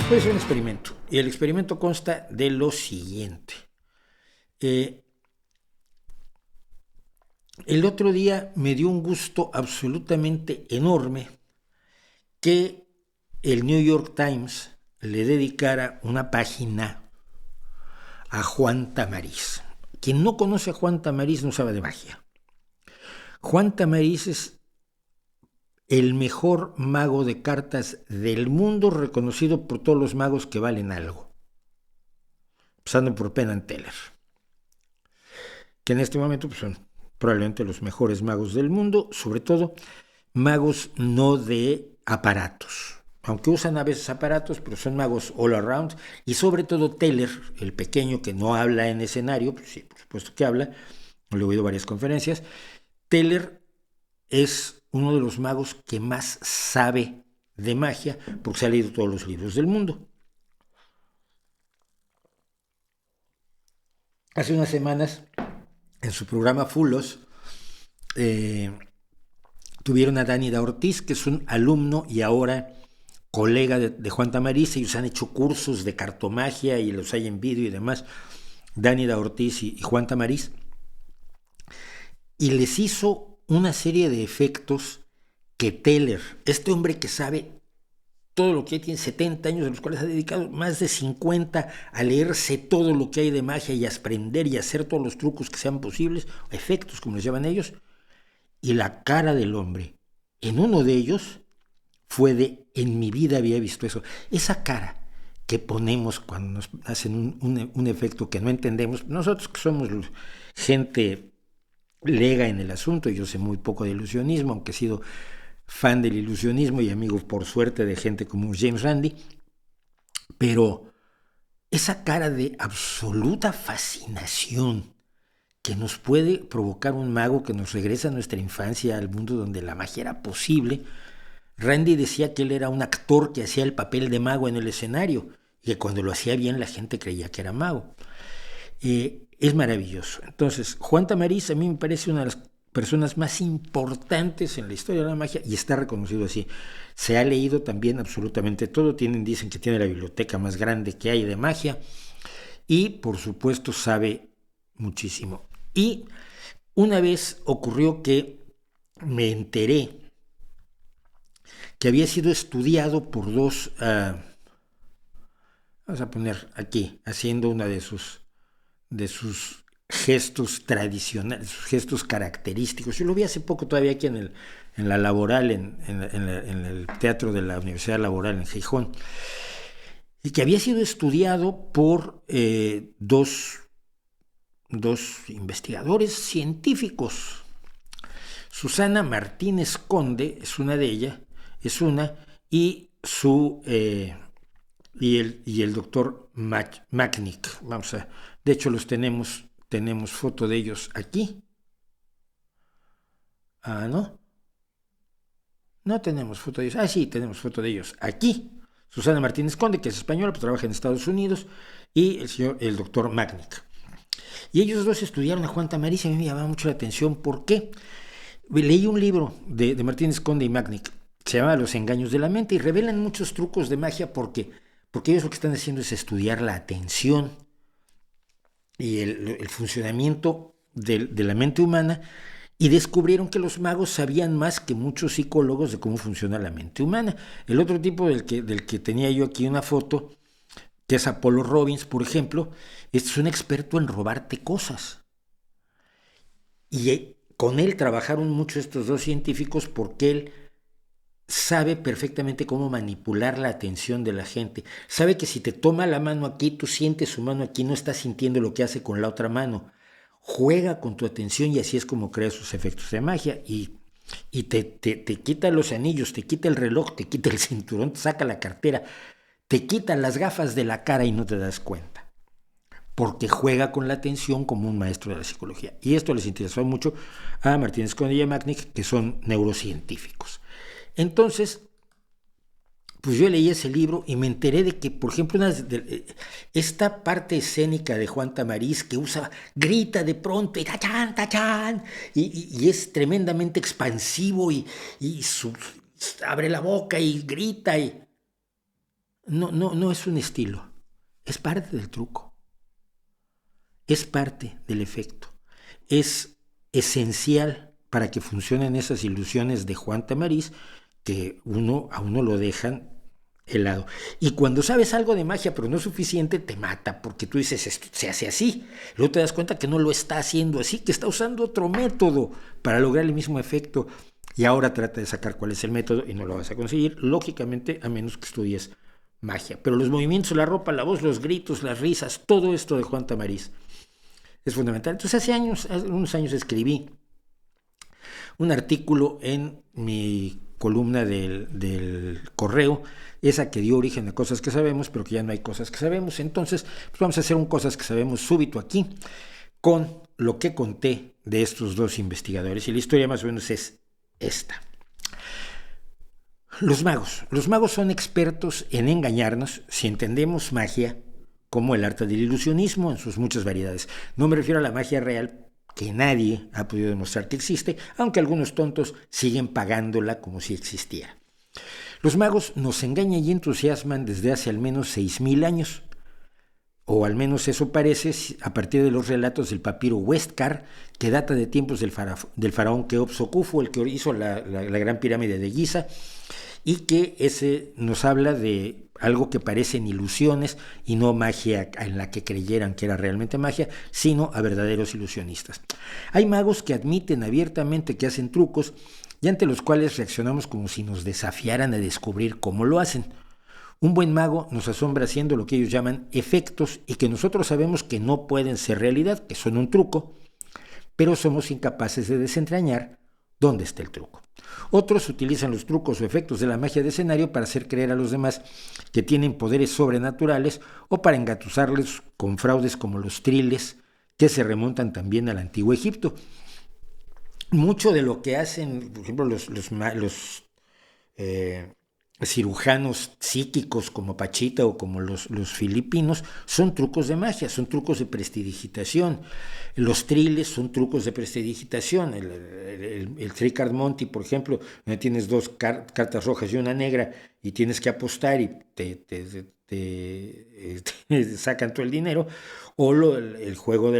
Puede ser un experimento. Y el experimento consta de lo siguiente. El otro día me dio un gusto absolutamente enorme que el New York Times le dedicara una página a Juan Tamariz. Quien no conoce a Juan Tamariz no sabe de magia. Juan Tamariz es el mejor mago de cartas del mundo, reconocido por todos los magos que valen algo, empezando por Penn and Teller, que en este momento pues, son probablemente los mejores magos del mundo, sobre todo magos no de aparatos, aunque usan a veces aparatos, pero son magos all around, y sobre todo Teller, el pequeño que no habla en escenario, pues sí, por supuesto que habla, le he oído varias conferencias. Teller es uno de los magos que más sabe de magia, porque se ha leído todos los libros del mundo. Hace unas semanas, en su programa Fulos, tuvieron a Dánida Ortiz, que es un alumno y ahora colega de Juan Tamariz. Ellos han hecho cursos de cartomagia y los hay en vídeo y demás, Dánida Ortiz y Juan Tamariz, y les hizo una serie de efectos que Teller, este hombre que sabe todo lo que hay, tiene 70 años, de los cuales ha dedicado más de 50 a leerse todo lo que hay de magia y a aprender y a hacer todos los trucos que sean posibles, efectos como les llaman ellos, y la cara del hombre en uno de ellos fue de, en mi vida había visto eso, esa cara que ponemos cuando nos hacen un efecto que no entendemos, nosotros que somos gente lega en el asunto, yo sé muy poco de ilusionismo, aunque he sido fan del ilusionismo y amigo por suerte de gente como James Randi, pero esa cara de absoluta fascinación que nos puede provocar un mago que nos regresa a nuestra infancia, al mundo donde la magia era posible. Randi decía que él era un actor que hacía el papel de mago en el escenario y que cuando lo hacía bien la gente creía que era mago. Es maravilloso. Entonces, Juan Tamariz a mí me parece una de las personas más importantes en la historia de la magia y está reconocido así. Se ha leído también absolutamente todo. Dicen que tiene la biblioteca más grande que hay de magia y, por supuesto, sabe muchísimo. Y una vez ocurrió que me enteré que había sido estudiado por dos, vamos a poner aquí, haciendo una de sus gestos tradicionales, sus gestos característicos. Yo lo vi hace poco todavía aquí en la Laboral, en el Teatro de la Universidad Laboral en Gijón, y que había sido estudiado por dos investigadores científicos. Susana Martínez Conde es una de ellas, y el doctor Macknick. De hecho los tenemos foto de ellos aquí. No tenemos foto de ellos. Sí, tenemos foto de ellos aquí. Susana Martínez Conde, que es española, pero trabaja en Estados Unidos, y el doctor Macknick. Y ellos dos estudiaron a Juan Tamariz y a mí me llamaba mucho la atención. ¿Por qué? Leí un libro de Martínez Conde y Macknick, se llama Los engaños de la mente, y revelan muchos trucos de magia porque ellos lo que están haciendo es estudiar la atención y el funcionamiento de la mente humana, y descubrieron que los magos sabían más que muchos psicólogos de cómo funciona la mente humana. El otro tipo del que tenía yo aquí una foto, que es Apollo Robbins, por ejemplo, es un experto en robarte cosas. Y con él trabajaron mucho estos dos científicos porque él sabe perfectamente cómo manipular la atención de la gente. Sabe que si te toma la mano aquí, tú sientes su mano aquí, no estás sintiendo lo que hace con la otra mano. Juega con tu atención y así es como crea sus efectos de magia. Y te quita los anillos, te quita el reloj, te quita el cinturón, te saca la cartera, te quita las gafas de la cara y no te das cuenta. Porque juega con la atención como un maestro de la psicología. Y esto les interesó mucho a Martínez Conde y a Macknick, que son neurocientíficos. Entonces, pues yo leí ese libro y me enteré de que, por ejemplo, esta parte escénica de Juan Tamariz que grita de pronto y tachán, tachán, y es tremendamente expansivo y abre la boca y grita. no es un estilo, es parte del truco, es parte del efecto, es esencial para que funcionen esas ilusiones de Juan Tamariz que a uno lo dejan helado. Y cuando sabes algo de magia pero no es suficiente, te mata, porque tú dices, esto se hace así. Luego te das cuenta que no lo está haciendo así, que está usando otro método para lograr el mismo efecto. Y ahora trata de sacar cuál es el método y no lo vas a conseguir, lógicamente, a menos que estudies magia. Pero los movimientos, la ropa, la voz, los gritos, las risas, todo esto de Juan Tamariz es fundamental. Entonces hace unos años escribí un artículo en mi columna del correo, esa que dio origen a cosas que sabemos, pero que ya no hay cosas que sabemos. Entonces, pues vamos a hacer un cosas que sabemos súbito aquí, con lo que conté de estos dos investigadores. Y la historia más o menos es esta. Los magos son expertos en engañarnos si entendemos magia como el arte del ilusionismo en sus muchas variedades. No me refiero a la magia real, que nadie ha podido demostrar que existe, aunque algunos tontos siguen pagándola como si existiera. Los magos nos engañan y entusiasman desde hace al menos 6.000 años, o al menos eso parece a partir de los relatos del papiro Westcar, que data de tiempos del faraón Keops o Khufu, el que hizo la gran pirámide de Giza, y que ese nos habla de algo que parecen ilusiones y no magia en la que creyeran que era realmente magia, sino a verdaderos ilusionistas. Hay magos que admiten abiertamente que hacen trucos y ante los cuales reaccionamos como si nos desafiaran a descubrir cómo lo hacen. Un buen mago nos asombra haciendo lo que ellos llaman efectos y que nosotros sabemos que no pueden ser realidad, que son un truco, pero somos incapaces de desentrañar dónde está el truco. Otros utilizan los trucos o efectos de la magia de escenario para hacer creer a los demás que tienen poderes sobrenaturales o para engatusarles con fraudes como los triles, que se remontan también al antiguo Egipto. Mucho de lo que hacen, por ejemplo, los cirujanos psíquicos como Pachita o como los filipinos son trucos de magia, son trucos de prestidigitación. Los triles son trucos de prestidigitación. El Tricard Monty, por ejemplo, donde tienes dos cartas rojas y una negra y tienes que apostar y te sacan todo el dinero. O el juego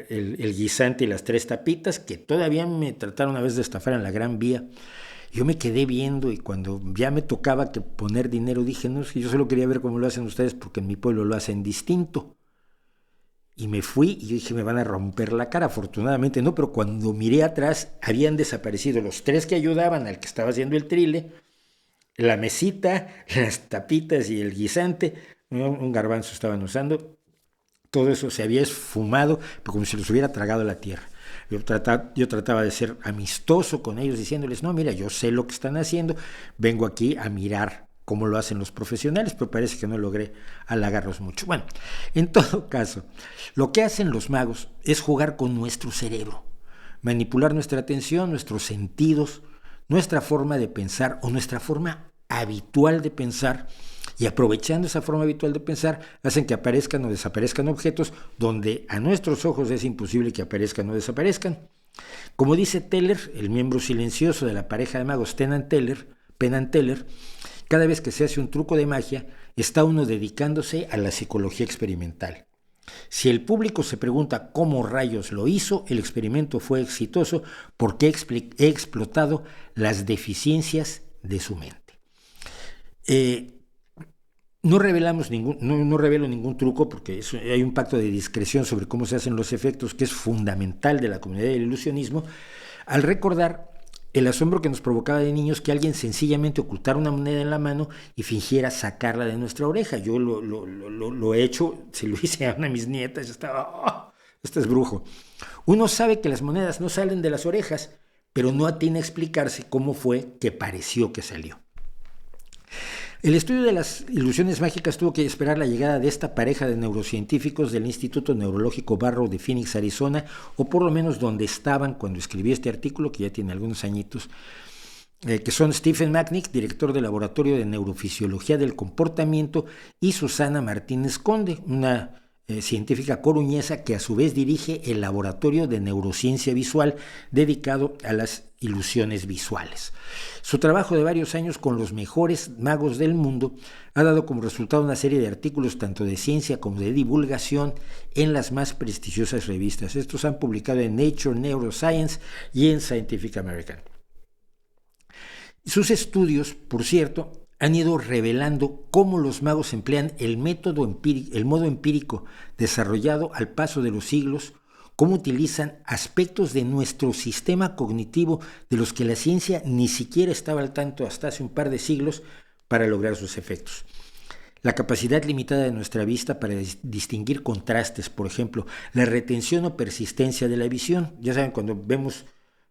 el guisante y las tres tapitas, que todavía me trataron una vez de estafar en la Gran Vía. Yo me quedé viendo y cuando ya me tocaba que poner dinero dije, no, es que yo solo quería ver cómo lo hacen ustedes porque en mi pueblo lo hacen distinto. Y me fui y yo dije, me van a romper la cara. Afortunadamente no, pero cuando miré atrás habían desaparecido los tres que ayudaban al que estaba haciendo el trile, la mesita, las tapitas y el guisante. Un garbanzo estaban usando. Todo eso se había esfumado, pero como si los hubiera tragado la tierra. Yo trataba de ser amistoso con ellos, diciéndoles, no, mira, yo sé lo que están haciendo, vengo aquí a mirar cómo lo hacen los profesionales, pero parece que no logré halagarlos mucho. Bueno, en todo caso, lo que hacen los magos es jugar con nuestro cerebro, manipular nuestra atención, nuestros sentidos, nuestra forma de pensar o nuestra forma habitual de pensar, y aprovechando esa forma habitual de pensar, hacen que aparezcan o desaparezcan objetos donde a nuestros ojos es imposible que aparezcan o desaparezcan. Como dice Teller, el miembro silencioso de la pareja de magos Penn and Teller, cada vez que se hace un truco de magia, está uno dedicándose a la psicología experimental. Si el público se pregunta cómo rayos lo hizo, el experimento fue exitoso porque he explotado las deficiencias de su mente. No revelo ningún truco porque hay un pacto de discreción sobre cómo se hacen los efectos que es fundamental de la comunidad del ilusionismo, al recordar el asombro que nos provocaba de niños que alguien sencillamente ocultara una moneda en la mano y fingiera sacarla de nuestra oreja. Yo lo he hecho, se lo hice a una de mis nietas, estaba, este es brujo. Uno sabe que las monedas no salen de las orejas, pero no atina a explicarse cómo fue que pareció que salió. El estudio de las ilusiones mágicas tuvo que esperar la llegada de esta pareja de neurocientíficos del Instituto Neurológico Barrow de Phoenix, Arizona, o por lo menos donde estaban cuando escribí este artículo, que ya tiene algunos añitos, que son Stephen Macknick, director del Laboratorio de Neurofisiología del Comportamiento, y Susana Martínez Conde, una científica coruñesa que a su vez dirige el Laboratorio de Neurociencia Visual dedicado a las ilusiones visuales. Su trabajo de varios años con los mejores magos del mundo ha dado como resultado una serie de artículos tanto de ciencia como de divulgación en las más prestigiosas revistas. Estos han publicado en Nature Neuroscience y en Scientific American. Sus estudios, por cierto, han ido revelando cómo los magos emplean el modo empírico desarrollado al paso de los siglos, cómo utilizan aspectos de nuestro sistema cognitivo de los que la ciencia ni siquiera estaba al tanto hasta hace un par de siglos para lograr sus efectos. La capacidad limitada de nuestra vista para distinguir contrastes, por ejemplo, la retención o persistencia de la visión. Ya saben, cuando vemos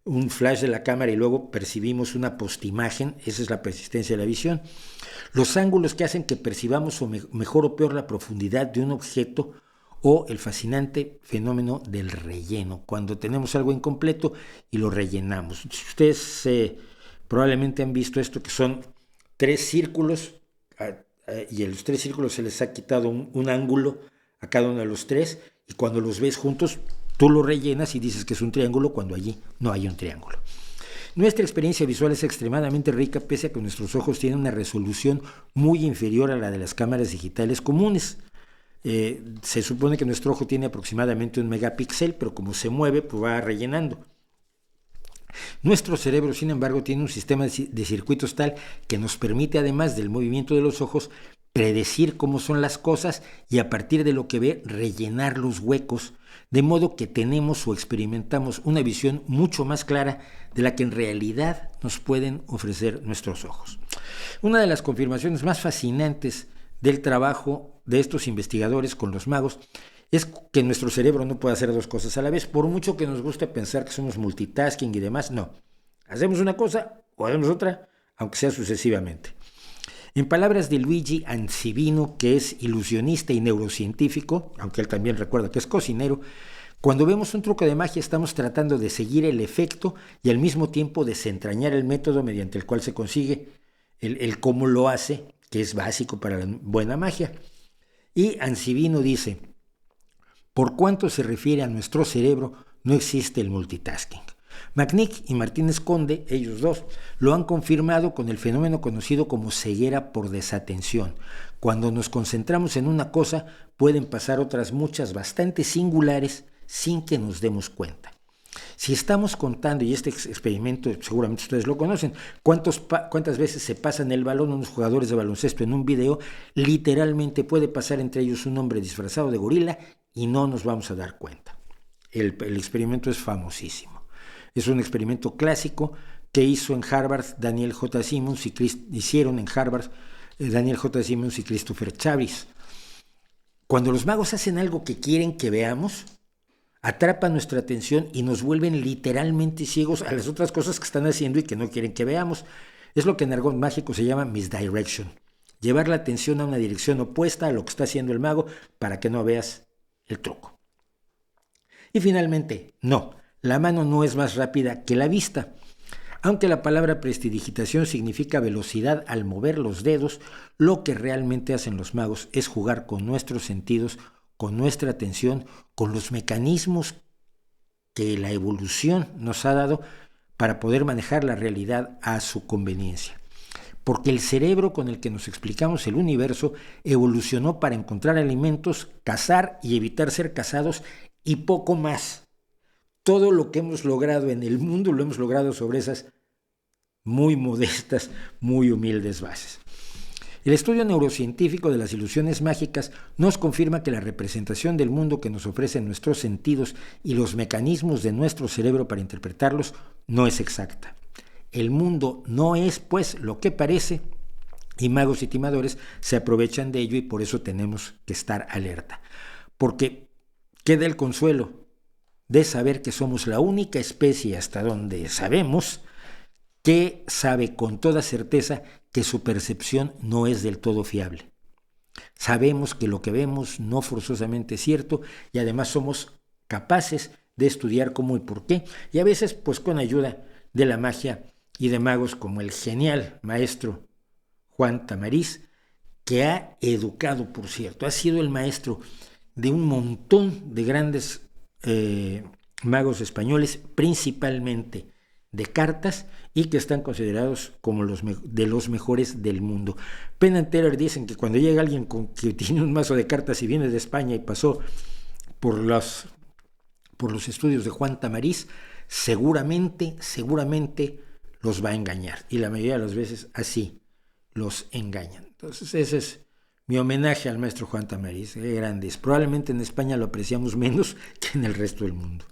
un flash de la cámara y luego percibimos una postimagen, esa es la persistencia de la visión. Los ángulos que hacen que percibamos mejor o peor la profundidad de un objeto, o el fascinante fenómeno del relleno, cuando tenemos algo incompleto y lo rellenamos. Ustedes probablemente han visto esto, que son 3 círculos y en los 3 círculos se les ha quitado un ángulo a cada uno de los 3, y cuando los ves juntos tú lo rellenas y dices que es un triángulo cuando allí no hay un triángulo. Nuestra experiencia visual es extremadamente rica, pese a que nuestros ojos tienen una resolución muy inferior a la de las cámaras digitales comunes. Se supone que nuestro ojo tiene aproximadamente 1 megapíxel, pero como se mueve, pues va rellenando. Nuestro cerebro, sin embargo, tiene un sistema de circuitos tal que nos permite, además del movimiento de los ojos, predecir cómo son las cosas y a partir de lo que ve, rellenar los huecos, de modo que tenemos o experimentamos una visión mucho más clara de la que en realidad nos pueden ofrecer nuestros ojos. Una de las confirmaciones más fascinantes del trabajo de estos investigadores con los magos es que nuestro cerebro no puede hacer 2 cosas a la vez, por mucho que nos guste pensar que somos multitasking y demás. No, hacemos una cosa o hacemos otra, aunque sea sucesivamente. En palabras de Luigi Ansibino, que es ilusionista y neurocientífico, aunque él también recuerda que es cocinero, cuando vemos un truco de magia estamos tratando de seguir el efecto y al mismo tiempo desentrañar el método mediante el cual se consigue, el cómo lo hace, que es básico para la buena magia. Y Ansibino dice: por cuanto se refiere a nuestro cerebro, no existe el multitasking. McNick y Martínez Conde, ellos dos, lo han confirmado con el fenómeno conocido como ceguera por desatención. Cuando nos concentramos en una cosa, pueden pasar otras muchas bastante singulares sin que nos demos cuenta. Si estamos contando, y este experimento seguramente ustedes lo conocen, cuántas veces se pasan el balón unos jugadores de baloncesto en un video, literalmente puede pasar entre ellos un hombre disfrazado de gorila y no nos vamos a dar cuenta. El experimento es famosísimo. Es un experimento clásico que hicieron en Harvard Daniel J. Simmons y Christopher Chavis. Cuando los magos hacen algo que quieren que veamos, atrapan nuestra atención y nos vuelven literalmente ciegos a las otras cosas que están haciendo y que no quieren que veamos. Es lo que en argot mágico se llama misdirection. Llevar la atención a una dirección opuesta a lo que está haciendo el mago para que no veas el truco. Y finalmente, no. La mano no es más rápida que la vista. Aunque la palabra prestidigitación significa velocidad al mover los dedos, lo que realmente hacen los magos es jugar con nuestros sentidos, con nuestra atención, con los mecanismos que la evolución nos ha dado para poder manejar la realidad a su conveniencia. Porque el cerebro con el que nos explicamos el universo evolucionó para encontrar alimentos, cazar y evitar ser cazados y poco más. Todo lo que hemos logrado en el mundo lo hemos logrado sobre esas muy modestas, muy humildes bases. El estudio neurocientífico de las ilusiones mágicas nos confirma que la representación del mundo que nos ofrecen nuestros sentidos y los mecanismos de nuestro cerebro para interpretarlos no es exacta. El mundo no es, pues, lo que parece, y magos y timadores se aprovechan de ello y por eso tenemos que estar alerta. Porque queda el consuelo de saber que somos la única especie hasta donde sabemos que sabe con toda certeza que su percepción no es del todo fiable. Sabemos que lo que vemos no forzosamente es cierto y además somos capaces de estudiar cómo y por qué, y a veces pues con ayuda de la magia y de magos como el genial maestro Juan Tamariz, que ha educado, por cierto, ha sido el maestro de un montón de grandes magos españoles, principalmente de cartas, y que están considerados como de los mejores del mundo. Penn and Teller dicen que cuando llega alguien que tiene un mazo de cartas y viene de España y pasó por los estudios de Juan Tamariz, seguramente los va a engañar, y la mayoría de las veces así los engañan. Entonces ese es mi homenaje al maestro Juan Tamariz, grande. Probablemente en España lo apreciamos menos que en el resto del mundo.